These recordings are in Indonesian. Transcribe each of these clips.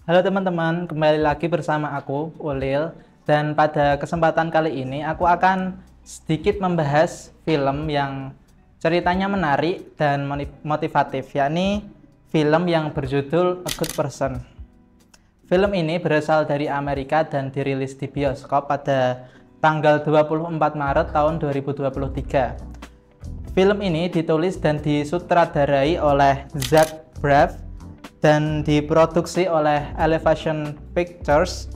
Halo teman-teman, kembali lagi bersama aku, Ulil. Dan pada kesempatan kali ini aku akan sedikit membahas film yang ceritanya menarik dan motivatif, yakni film yang berjudul A Good Person. Film ini berasal dari Amerika dan dirilis di bioskop pada tanggal 24 Maret tahun 2023. Film ini ditulis dan disutradarai oleh Zach Braff dan diproduksi oleh Elevation Pictures,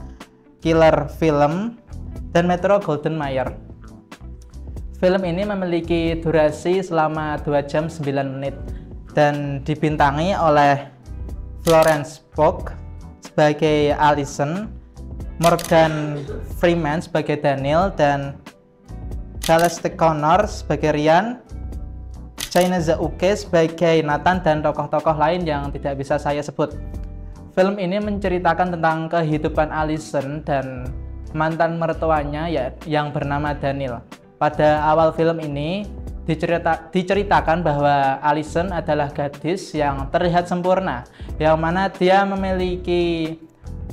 Killer Film, dan Metro Goldwyn Mayer. Film ini memiliki durasi selama 2 jam 9 menit dan dibintangi oleh Florence Pugh sebagai Allison, Morgan Freeman sebagai Daniel, dan Celeste Connor sebagai Ryan, China Zauke sebagai Nathan, dan tokoh-tokoh lain yang tidak bisa saya sebut. Film ini menceritakan tentang kehidupan Allison dan mantan mertuanya yang bernama Daniel. Pada awal film ini diceritakan bahwa Allison adalah gadis yang terlihat sempurna, yang mana dia memiliki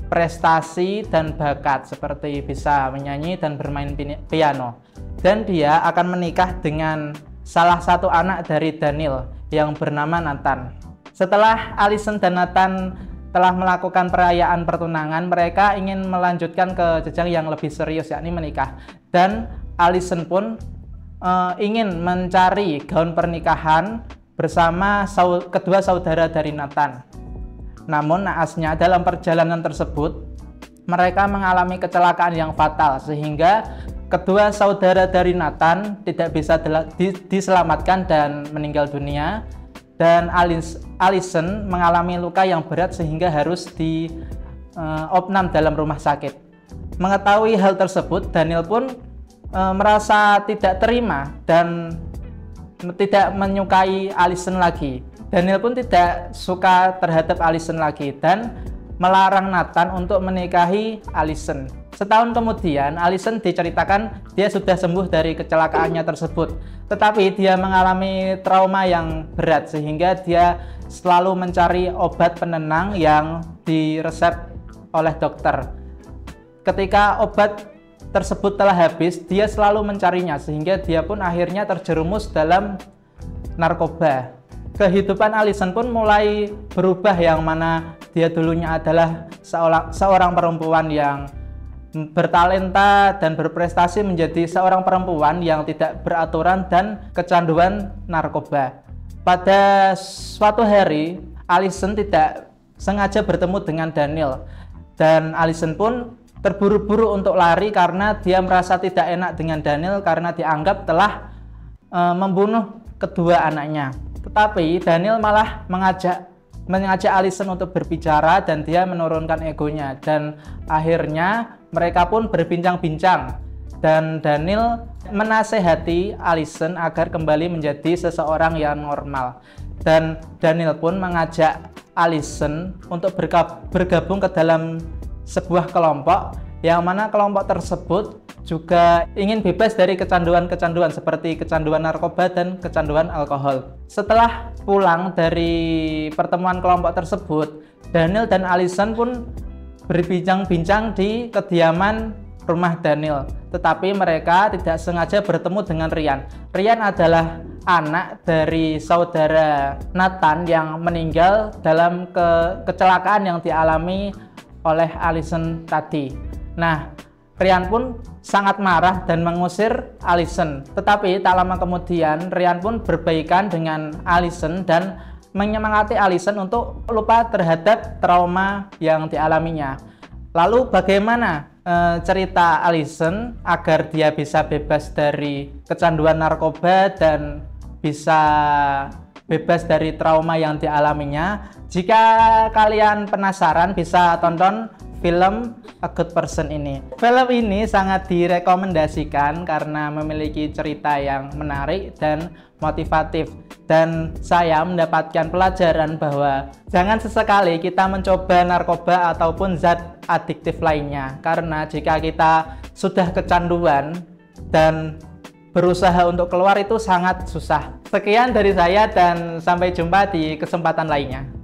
prestasi dan bakat seperti bisa menyanyi dan bermain piano. Dan dia akan menikah dengan salah satu anak dari Daniel yang bernama Nathan. Setelah Allison dan Nathan telah melakukan perayaan pertunangan, mereka ingin melanjutkan ke jenjang yang lebih serius, yakni menikah. Dan Allison pun ingin mencari gaun pernikahan bersama kedua saudara dari Nathan. Namun naasnya dalam perjalanan tersebut mereka mengalami kecelakaan yang fatal sehingga kedua saudara dari Nathan tidak bisa diselamatkan dan meninggal dunia, dan Allison mengalami luka yang berat sehingga harus diopnam dalam rumah sakit. Mengetahui hal tersebut, Daniel pun merasa tidak terima dan tidak menyukai Allison lagi. Daniel pun tidak suka terhadap Allison lagi dan melarang Nathan untuk menikahi Allison. Setahun kemudian, Allison diceritakan dia sudah sembuh dari kecelakaannya tersebut. Tetapi dia mengalami trauma yang berat sehingga dia selalu mencari obat penenang yang diresep oleh dokter. Ketika obat tersebut telah habis, dia selalu mencarinya sehingga dia pun akhirnya terjerumus dalam narkoba. Kehidupan Allison pun mulai berubah, yang mana dia dulunya adalah seorang perempuan yang bertalenta dan berprestasi menjadi seorang perempuan yang tidak beraturan dan kecanduan narkoba. Pada suatu hari, Allison tidak sengaja bertemu dengan Daniel, dan Allison pun terburu-buru untuk lari karena dia merasa tidak enak dengan Daniel karena dianggap telah membunuh kedua anaknya. Tetapi Daniel malah mengajak Allison untuk berbicara dan dia menurunkan egonya, dan akhirnya mereka pun berbincang-bincang dan Daniel menasehati Allison agar kembali menjadi seseorang yang normal, dan Daniel pun mengajak Allison untuk bergabung ke dalam sebuah kelompok, yang mana kelompok tersebut juga ingin bebas dari kecanduan-kecanduan seperti kecanduan narkoba dan kecanduan alkohol. Setelah pulang dari pertemuan kelompok tersebut, Daniel dan Allison pun berbincang-bincang di kediaman rumah Daniel. Tetapi mereka tidak sengaja bertemu dengan Ryan. Ryan adalah anak dari saudara Nathan yang meninggal dalam kecelakaan yang dialami oleh Allison tadi. Nah, Ryan pun sangat marah dan mengusir Allison. Tetapi tak lama kemudian Ryan pun berbaikan dengan Allison dan menyemangati Allison untuk lupa terhadap trauma yang dialaminya. Lalu bagaimana cerita Allison agar dia bisa bebas dari kecanduan narkoba dan bisa bebas dari trauma yang dialaminya? Jika kalian penasaran, bisa tonton film A Good Person ini. Film ini sangat direkomendasikan karena memiliki cerita yang menarik dan motivatif, dan saya mendapatkan pelajaran bahwa jangan sesekali kita mencoba narkoba ataupun zat adiktif lainnya, karena jika kita sudah kecanduan dan berusaha untuk keluar itu sangat susah. Sekian dari saya dan sampai jumpa di kesempatan lainnya.